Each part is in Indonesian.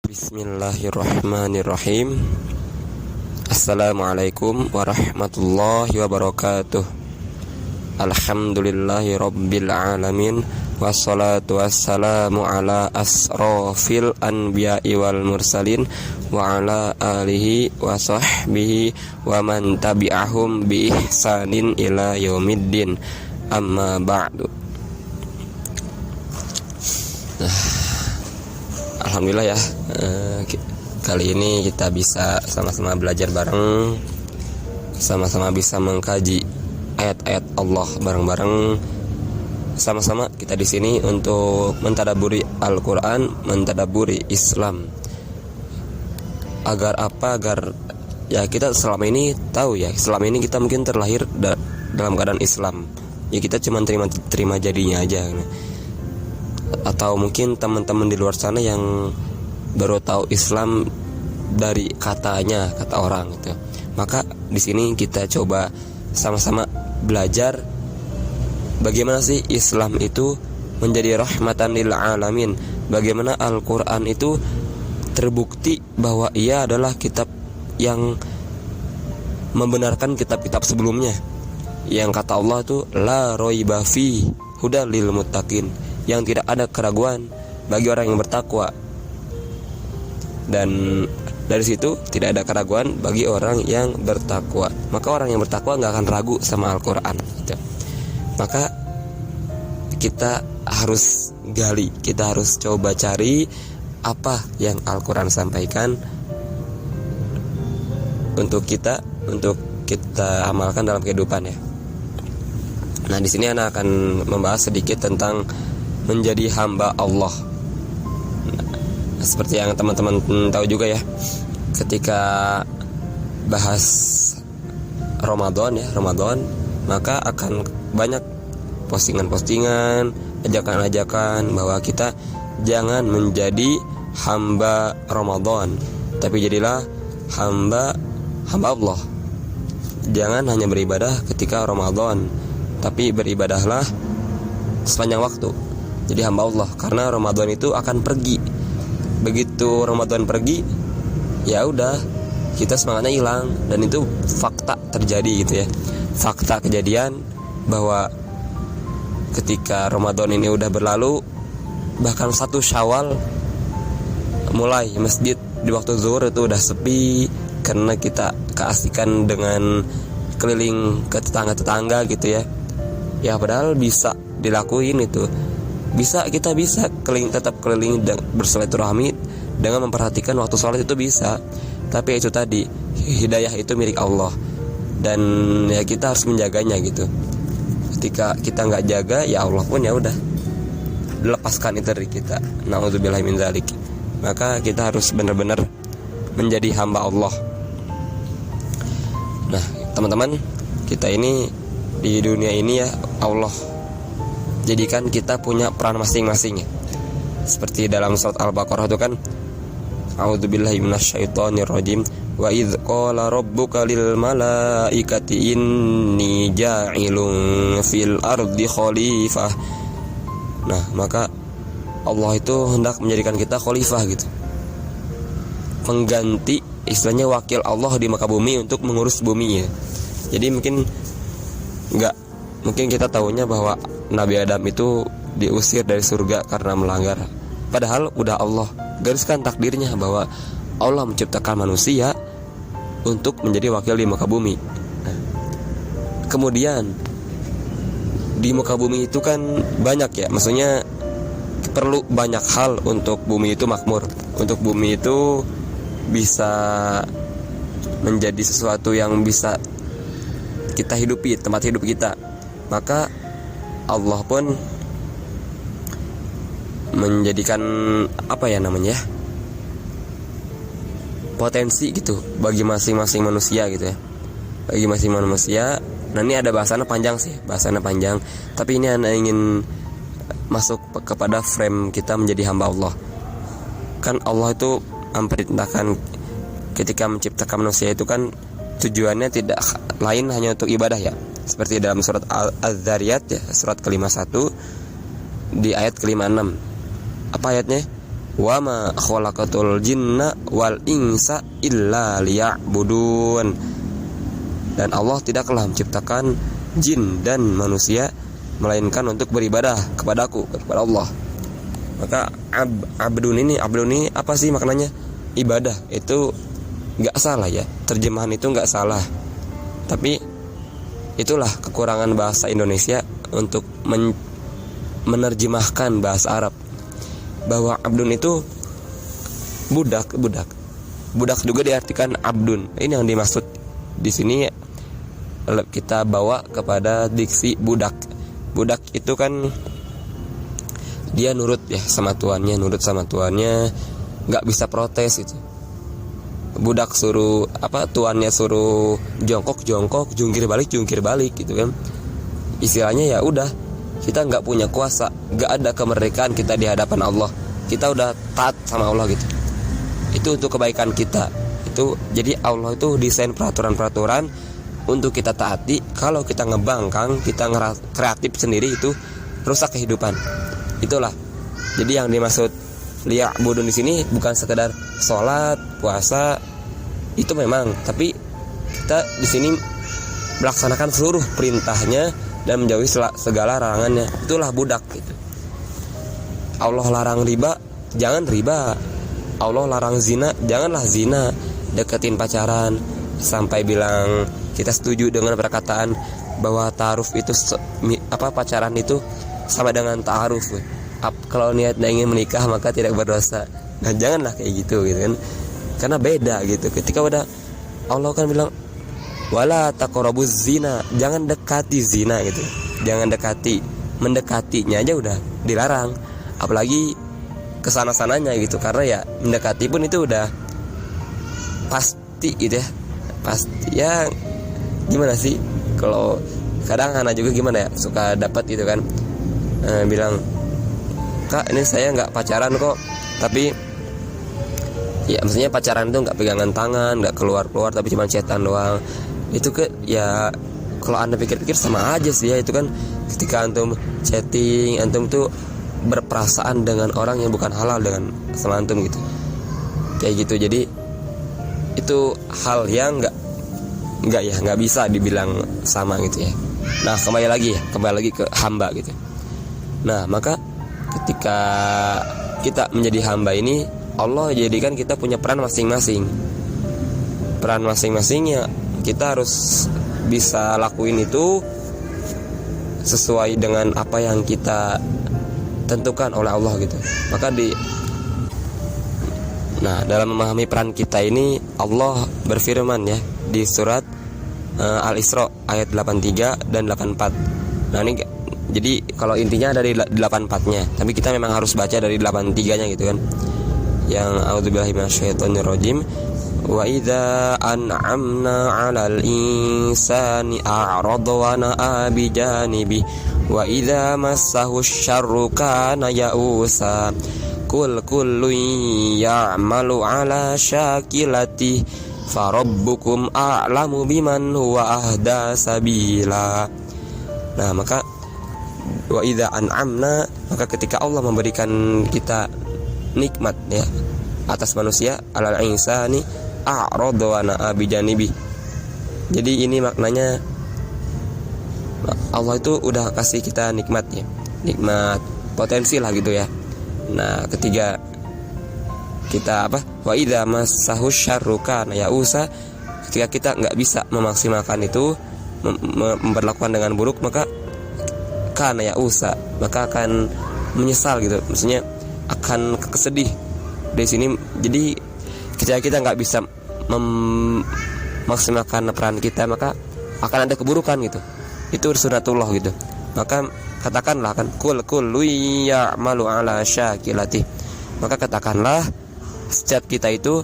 Bismillahirrahmanirrahim. Assalamualaikum warahmatullahi wabarakatuh. Alhamdulillahi rabbil alamin. Wassalatu wassalamu ala asrofil anbiya'i wal mursalin wa ala alihi wa sahbihi wa man tabi'ahum bi ihsanin ila yaumiddin. Amma ba'du. Alhamdulillah ya, kali ini kita bisa sama-sama belajar bareng, sama-sama bisa mengkaji ayat-ayat Allah bareng-bareng. Sama-sama kita di sini untuk mentadaburi Al-Quran, mentadaburi Islam. Agar apa? Agar ya kita selama ini tahu ya, selama ini kita mungkin terlahir dalam keadaan Islam. Ya kita cuma terima jadinya aja. Atau mungkin teman-teman di luar sana yang baru tahu Islam dari katanya, kata orang gitu. Maka di sini kita coba sama-sama belajar bagaimana sih Islam itu menjadi rahmatan lil alamin. Bagaimana Al-Quran itu terbukti bahwa ia adalah kitab yang membenarkan kitab-kitab sebelumnya. Yang kata Allah itu la roiba fi hudal lil muttaqin, yang tidak ada keraguan bagi orang yang bertakwa. Dan dari situ tidak ada keraguan bagi orang yang bertakwa. Maka orang yang bertakwa gak akan ragu sama Al-Quran gitu. Maka kita harus gali, kita harus coba cari apa yang Al-Quran sampaikan untuk kita amalkan dalam kehidupan ya. Nah, di sini Ana akan membahas sedikit tentang menjadi hamba Allah. Nah, seperti yang teman-teman tahu juga ya, ketika bahas Ramadan, maka akan banyak postingan-postingan, ajakan-ajakan bahwa kita jangan menjadi hamba Ramadan, tapi jadilah hamba Allah. Jangan hanya beribadah ketika Ramadan, tapi beribadahlah sepanjang waktu. Jadi hamba Allah, karena Ramadan itu akan pergi. Begitu Ramadan pergi, ya udah, kita semangatnya hilang. Dan itu fakta terjadi gitu ya. Fakta kejadian bahwa ketika Ramadan ini udah berlalu, bahkan 1 Syawal mulai masjid di waktu zuhur itu udah sepi, karena kita keasikan dengan keliling ke tetangga-tetangga gitu ya. Ya padahal bisa dilakuin itu. Kita bisa tetap keliling dan bersilaturahmi dengan memperhatikan waktu sholat, itu bisa. Tapi itu tadi, hidayah itu milik Allah, dan ya kita harus menjaganya gitu. Ketika kita nggak jaga, ya Allah pun ya udah lepaskan itu dari kita. Na'udzubillahi min dzalik. Maka kita harus benar-benar menjadi hamba Allah. Nah, teman-teman, kita ini di dunia ini ya Allah jadikan kita punya peran masing-masing ya. Seperti dalam surat Al-Baqarah itu kan, a'udzubillahi minasyaitonirrajim, wa idz qala rabbuka lil malaikati inni ja'ilun fil ardi khalifah. Nah, maka Allah itu hendak menjadikan kita khalifah gitu, pengganti, istilahnya wakil Allah di muka bumi untuk mengurus bumi ya. Jadi mungkin kita tahunya bahwa Nabi Adam itu diusir dari surga karena melanggar. Padahal udah Allah gariskan takdirnya bahwa Allah menciptakan manusia untuk menjadi wakil di muka bumi. Nah, kemudian di muka bumi itu kan banyak ya, maksudnya perlu banyak hal untuk bumi itu makmur, untuk bumi itu bisa menjadi sesuatu yang bisa kita hidupi, tempat hidup kita. Maka Allah pun menjadikan potensi gitu bagi masing-masing manusia gitu ya. Bagi masing-masing manusia. Nah, ini ada bahasanya panjang sih, tapi ini Anda ingin masuk kepada frame kita menjadi hamba Allah. Kan Allah itu memperintahkan ketika menciptakan manusia itu kan tujuannya tidak lain hanya untuk ibadah ya. Seperti dalam surat Al-Dzariyat ya, surat ke-51 di ayat ke-56. Apa ayatnya? wa ma khalaqatul jinna wal insa illa liya'budun. Dan Allah tidaklah menciptakan jin dan manusia melainkan untuk beribadah kepadaku, kepada Allah. Maka abdun ini apa sih maknanya? Ibadah. Itu gak salah ya, terjemahan itu gak salah. Tapi itulah kekurangan bahasa Indonesia untuk menerjemahkan bahasa Arab, bahwa abdun itu budak juga diartikan abdun. Ini yang dimaksud di sini. Kita bawa kepada diksi budak itu kan dia nurut ya sama tuannya, nggak bisa protes itu. Budak suruh tuannya suruh jongkok, jungkir balik gitu kan. Istilahnya ya udah, kita nggak punya kuasa, nggak ada kemerdekaan kita di hadapan Allah. Kita udah taat sama Allah gitu. Itu untuk kebaikan kita. Itu jadi Allah itu desain peraturan untuk kita taati. Kalau kita ngebangkang, kita kreatif sendiri, itu rusak kehidupan. Itulah. Jadi yang dimaksud liya'budun di sini bukan sekedar sholat, puasa, itu memang, tapi kita di sini melaksanakan seluruh perintahnya dan menjauhi segala larangannya. Itulah budak gitu. Allah larang riba, jangan riba. Allah larang zina, janganlah zina. Deketin pacaran, sampai bilang kita setuju dengan perkataan bahwa ta'aruf itu pacaran itu sama dengan ta'aruf. Kalau niatnya ingin menikah maka tidak berdosa. Nah, janganlah kayak gitu kan. Karena beda gitu. Ketika udah Allah kan bilang wala taqrabuz zina, jangan dekati zina gitu. Jangan dekati. Mendekatinya aja udah dilarang. Apalagi kesana-sananya gitu. Karena ya mendekati pun itu udah pasti gitu ya. Pasti ya, gimana sih, kalau kadang anak juga gimana ya, suka dapat gitu kan, bilang, kak ini saya nggak pacaran kok, tapi ya maksudnya pacaran itu nggak pegangan tangan, nggak keluar tapi cuma chatan doang. Itu ya kalau anda pikir-pikir sama aja sih ya. Itu kan ketika antum chatting, antum tuh berperasaan dengan orang yang bukan halal dengan sama antum gitu, kayak gitu. Jadi itu hal yang nggak bisa dibilang sama gitu ya. Nah, kembali lagi ke hamba gitu. Nah, maka ketika kita menjadi hamba ini, Allah jadikan kita punya peran masing-masing. Peran masing-masingnya kita harus bisa lakuin itu sesuai dengan apa yang kita tentukan oleh Allah gitu. Maka dalam memahami peran kita ini, Allah berfirman ya di surat Al-Isra ayat 83 dan 84. Nah, ini jadi kalau intinya dari 84-nya, tapi kita memang harus baca dari 83-nya gitu kan. Yang a'udzubillahi minasyaitonirrajim. Wa idza an'amna 'alal insani a'rada wa na'a bi janibi wa idza massahu syarru kana ya'usa. Kullu ya'malu 'ala syakilati farabbukum a'lamu biman huwa ahda sabila. Nah, maka wa idza an'amna, maka ketika Allah memberikan kita nikmat ya atas manusia, alal insani a'rada wa na'a bi janibi. Jadi ini maknanya Allah itu udah kasih kita nikmat ya, nikmat potensi lah gitu ya. Nah, ketika kita wa idza massahu syarru kana ya'usa, ketika kita nggak bisa memaksimalkan itu, memperlakukan dengan buruk, maka kana ya'usa, maka akan menyesal gitu. Maksudnya akan kesedih di sini. Jadi ketika kita nggak bisa memaksimalkan peran kita, maka akan ada keburukan gitu. Itu sunnatullah gitu. Maka katakanlah kan kullu ya'malu 'ala syakilati, maka katakanlah setiap kita itu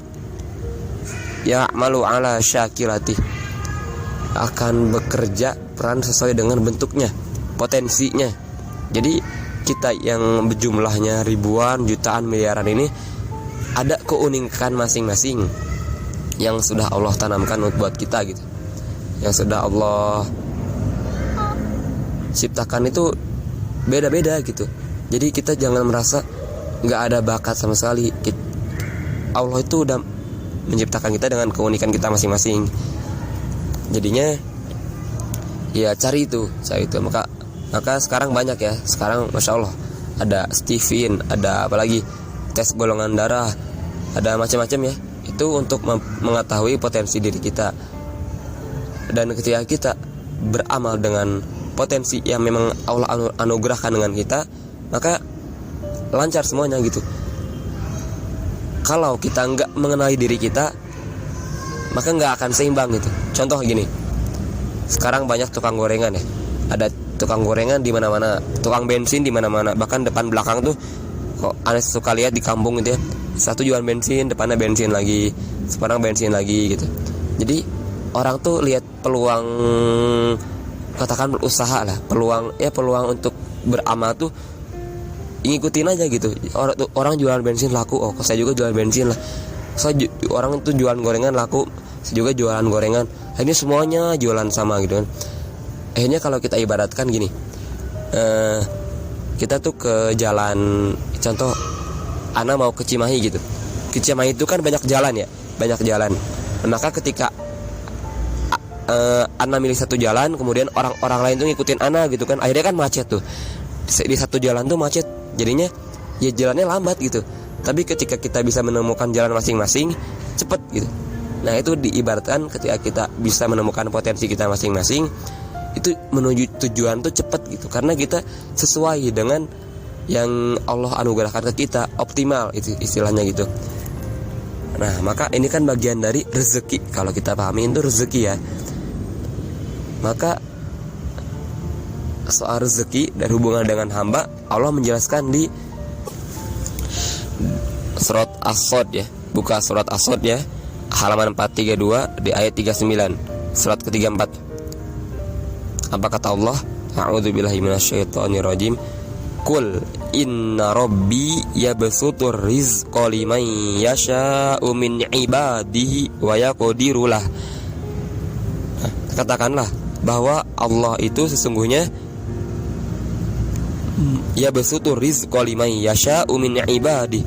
ya'malu 'ala syakilati, akan bekerja peran sesuai dengan bentuknya, potensinya. Jadi kita yang berjumlahnya ribuan, jutaan, miliaran ini ada keunikan masing-masing yang sudah Allah tanamkan buat kita gitu, yang sudah Allah ciptakan itu beda-beda gitu. Jadi kita jangan merasa nggak ada bakat sama sekali. Allah itu udah menciptakan kita dengan keunikan kita masing-masing. Jadinya ya cari itu. Maka sekarang banyak ya. Sekarang masya Allah ada Steven, ada apalagi tes golongan darah, ada macam-macam ya. Itu untuk mengetahui potensi diri kita. Dan ketika kita beramal dengan potensi yang memang Allah anugerahkan dengan kita, maka lancar semuanya gitu. Kalau kita nggak mengenali diri kita, maka nggak akan seimbang gitu. Contoh gini, sekarang banyak tukang gorengan ya. Ada tukang gorengan di mana-mana, tukang bensin di mana-mana, bahkan depan belakang tuh kok aneh suka lihat di kampung gitu ya. Satu jualan bensin, depannya bensin lagi, sekarang bensin lagi gitu. Jadi orang tuh lihat peluang, katakan berusaha lah, peluang untuk beramal tuh ngikutin aja gitu. Orang jualan bensin laku, oh saya juga jualan bensin lah. Orang itu jualan gorengan laku, saya juga jualan gorengan. Akhirnya semuanya jualan sama gitu kan. Akhirnya kalau kita ibaratkan gini, kita tuh ke jalan, contoh Ana mau ke Cimahi gitu. Ke Cimahi itu kan banyak jalan ya, banyak jalan. Maka ketika Ana milih satu jalan, kemudian orang-orang lain tuh ngikutin Ana gitu kan, akhirnya kan macet tuh. Di satu jalan tuh macet, jadinya ya jalannya lambat gitu. Tapi ketika kita bisa menemukan jalan masing-masing, cepet gitu. Nah itu diibaratkan ketika kita bisa menemukan potensi kita masing-masing, itu menuju tujuan tuh cepet gitu. Karena kita sesuai dengan yang Allah anugerahkan ke kita, optimal itu istilahnya gitu. Nah maka ini kan bagian dari rezeki. Kalau kita pahami itu rezeki ya. Maka soal rezeki dan hubungan dengan hamba, Allah menjelaskan di surat As-Sod ya. Buka surat As-Sod ya, halaman 432 di ayat 39, surat ke-34. Apa kata Allah? A'udzubillahi minasyaitonirrajim. Qul inna rabbi yabsutur rizqa liman yasha'u min ibadihi wa yaqdiru lah. Katakanlah bahwa Allah itu sesungguhnya yabsutur rizqa liman yasha'u min ibadihi.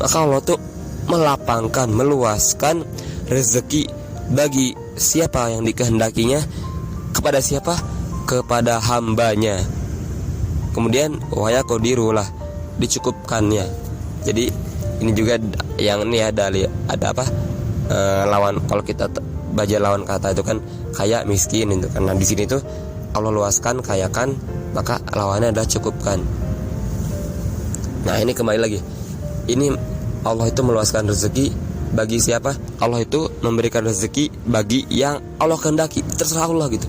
Maka Allah tuh melapangkan, meluaskan rezeki bagi siapa yang dikehendakinya. Kepada siapa? Kepada hambanya. Kemudian waya qadirulah, dicukupkannya. Jadi ini juga yang ini ada apa lawan, kalau kita baca lawan kata itu kan kaya miskin itu. Karena di sini tuh Allah luaskan, kayakan, maka lawannya adalah cukupkan. Nah ini kembali lagi, ini Allah itu meluaskan rezeki bagi siapa? Allah itu memberikan rezeki bagi yang Allah kehendaki, terserah Allah gitu.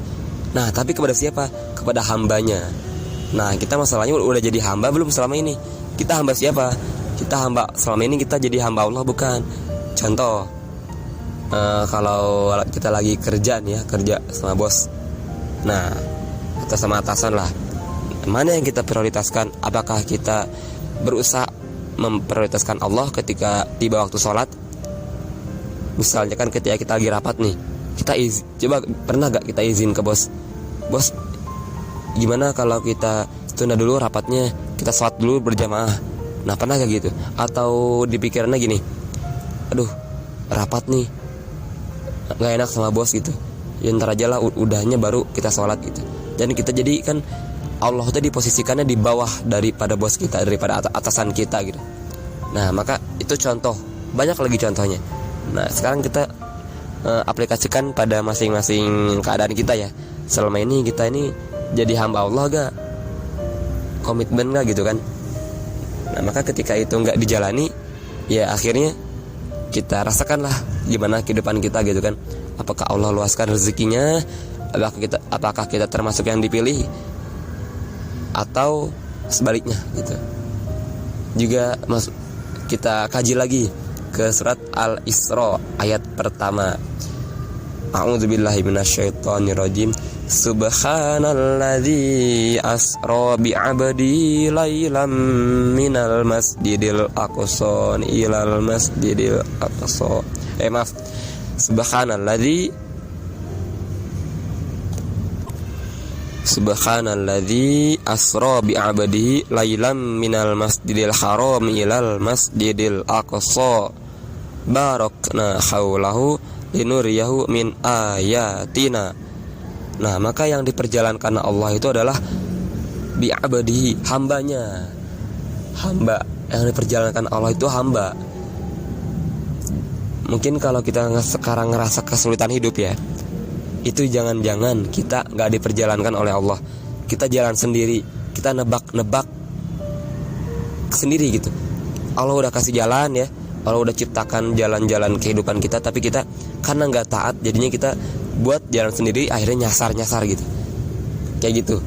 Nah tapi kepada siapa? Kepada hambanya. Nah kita masalahnya udah jadi hamba belum selama ini? Kita hamba siapa? Kita hamba selama ini, kita jadi hamba Allah bukan? Contoh, kalau kita lagi kerja nih ya, kerja sama bos, nah atau sama atasan lah, mana yang kita prioritaskan? Apakah kita berusaha memprioritaskan Allah ketika tiba waktu sholat? Misalnya kan ketika kita lagi rapat nih, kita coba pernah gak kita izin ke bos, bos gimana kalau kita tunda dulu rapatnya, kita sholat dulu berjamaah? Nah pernah gak gitu? Atau di pikirannya gini, aduh rapat nih gak enak sama bos gitu, ya ntar aja lah udahnya baru kita sholat gitu. Dan kita jadi kan Allah itu diposisikannya di bawah daripada bos kita, daripada atasan kita gitu. Nah maka itu contoh, banyak lagi contohnya. Nah sekarang kita aplikasikan pada masing-masing keadaan kita ya. Selama ini kita ini jadi hamba Allah gak? Komitmen gak gitu kan? Nah maka ketika itu gak dijalani, ya akhirnya kita rasakanlah gimana kehidupan kita gitu kan. Apakah Allah luaskan rezekinya? Apakah kita termasuk yang dipilih? Atau sebaliknya gitu. Juga kita kaji lagi ke surat Al-Isra ayat pertama. A'udzubillahi minasyaitonirrajim. Subhanalladzi asra bi'abdi lailam minal masjidil aqsa ilal masjidil aqsa. Subhanalladzi asra bi 'abdihi lailam minal masjidil haram ilal masjidil aqsa barakna haulahu linuriyahu min ayatina. Nah, maka yang diperjalankan Allah itu adalah bi 'abdihi, hambanya. Hamba yang diperjalankan Allah itu hamba. Mungkin kalau kita sekarang ngerasa kesulitan hidup ya, itu jangan-jangan kita gak diperjalankan oleh Allah. Kita jalan sendiri, kita nebak-nebak sendiri gitu. Allah udah kasih jalan ya, Allah udah ciptakan jalan-jalan kehidupan kita, tapi kita karena gak taat, jadinya kita buat jalan sendiri, akhirnya nyasar-nyasar gitu. Kayak gitu.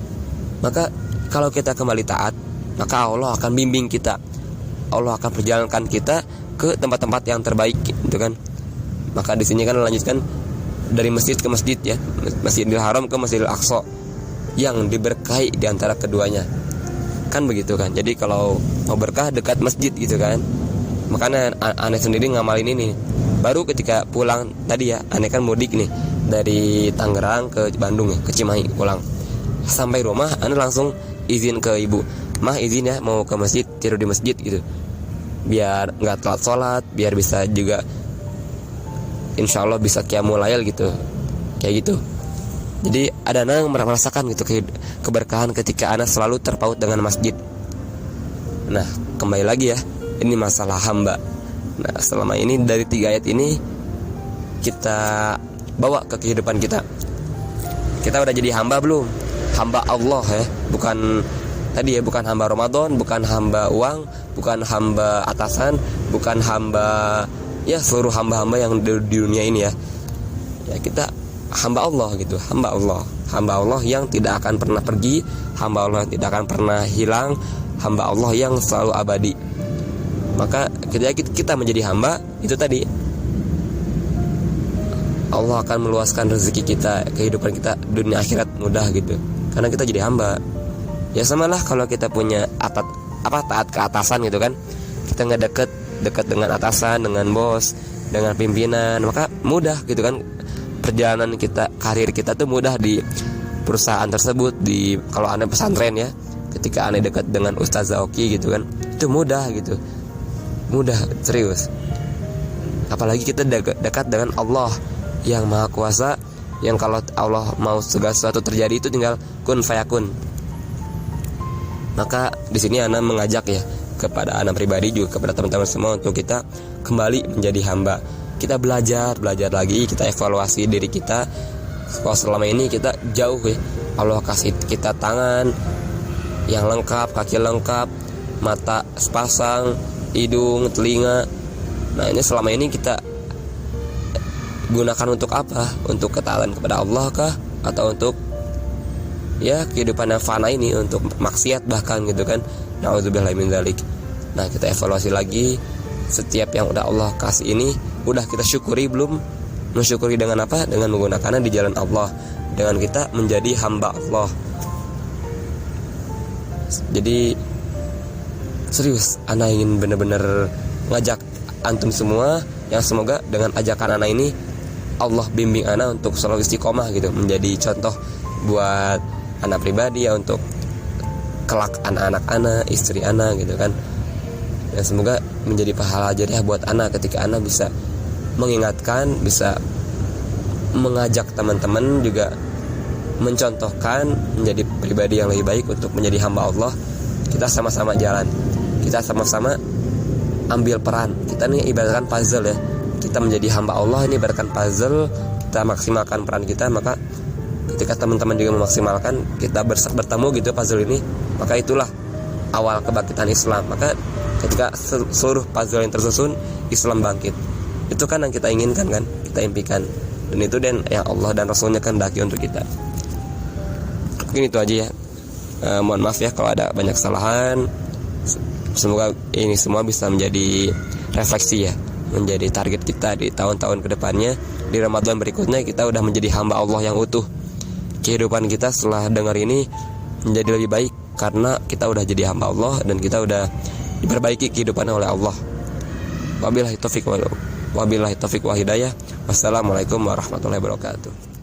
Maka kalau kita kembali taat, maka Allah akan bimbing kita, Allah akan perjalankan kita ke tempat-tempat yang terbaik gitu kan. Maka di sini kan lanjutkan dari masjid ke masjid ya, Masjidil Haram ke Masjidil Aqsa yang diberkahi di antara keduanya. Kan begitu kan. Jadi kalau mau berkah dekat masjid gitu kan. Makanya aneh sendiri ngamalin ini. Baru ketika pulang tadi ya, aneh kan mudik nih dari Tangerang ke Bandung ya, ke Cimahi pulang. Sampai rumah aneh langsung izin ke ibu, "Mah izin ya mau ke masjid, tidur di masjid gitu. Biar gak telat sholat, biar bisa juga insya Allah bisa qiyamul lail gitu." Kayak gitu. Jadi ada anak merasakan gitu keberkahan ketika anak selalu terpaut dengan masjid. Nah, kembali lagi ya, ini masalah hamba. Nah, selama ini dari 3 ayat ini kita bawa ke kehidupan kita. Kita udah jadi hamba belum? Hamba Allah ya, bukan tadi ya, bukan hamba Ramadan, bukan hamba uang, bukan hamba atasan, bukan hamba ya seluruh hamba-hamba yang di dunia ini ya. Ya kita hamba Allah gitu, hamba Allah yang tidak akan pernah pergi, hamba Allah yang tidak akan pernah hilang, hamba Allah yang selalu abadi. Maka ketika kita menjadi hamba, itu tadi Allah akan meluaskan rezeki kita, kehidupan kita dunia akhirat mudah gitu. Karena kita jadi hamba. Ya samalah kalau kita punya taat ke atasan gitu kan. Kita nggak dekat dengan atasan, dengan bos, dengan pimpinan, maka mudah gitu kan. Perjalanan kita, karir kita tuh mudah di perusahaan tersebut. Di kalau Anda pesantren ya, ketika Anda dekat dengan Ustaz Zaoki gitu kan, itu mudah gitu. Mudah, serius. Apalagi kita dekat dengan Allah yang Maha Kuasa, yang kalau Allah mau segala sesuatu terjadi itu tinggal kun fayakun. Maka di sini Ana mengajak ya kepada Ana pribadi juga kepada teman-teman semua untuk kita kembali menjadi hamba. Kita belajar lagi, kita evaluasi diri kita. Kalau selama ini kita jauh ya, Allah kasih kita tangan yang lengkap, kaki lengkap, mata sepasang, hidung, telinga. Nah, ini selama ini kita gunakan untuk apa? Untuk ketaatan kepada Allah kah? Atau untuk ya kehidupan yang fana ini, untuk maksiat bahkan gitu kan. Nauzubillahi min dzalik. Nah, kita evaluasi lagi setiap yang udah Allah kasih ini, udah kita syukuri belum? Mensyukuri dengan apa? Dengan menggunakannya di jalan Allah, dengan kita menjadi hamba Allah. Jadi serius, Ana ingin benar-benar ngajak antum semua yang semoga dengan ajakan Ana ini Allah bimbing Ana untuk selalu istiqomah gitu, menjadi contoh buat Ana pribadi ya, untuk kelak anak-anak Ana, istri Ana gitu kan. Dan semoga menjadi pahala jariah buat Ana ketika Ana bisa mengingatkan, bisa mengajak teman-teman juga, mencontohkan menjadi pribadi yang lebih baik untuk menjadi hamba Allah. Kita sama-sama jalan, kita sama-sama ambil peran. Kita nih ibaratkan puzzle ya, kita menjadi hamba Allah ini ibaratkan puzzle. Kita maksimalkan peran kita, maka ketika teman-teman juga memaksimalkan, kita bertemu gitu puzzle ini, maka itulah awal kebangkitan Islam. Maka ketika seluruh puzzle yang tersusun, Islam bangkit. Itu kan yang kita inginkan kan, kita impikan. Dan itu dan yang Allah dan Rasulnya kehendaki untuk kita. Mungkin itu aja ya. Mohon maaf ya kalau ada banyak kesalahan. Semoga ini semua bisa menjadi refleksi ya, menjadi target kita di tahun-tahun kedepannya. Di Ramadan berikutnya kita udah menjadi hamba Allah yang utuh. Kehidupan kita setelah dengar ini menjadi lebih baik karena kita udah jadi hamba Allah dan kita udah diperbaiki kehidupannya oleh Allah. Wabillahi taufiq wal hidayah. Wassalamualaikum warahmatullahi wabarakatuh.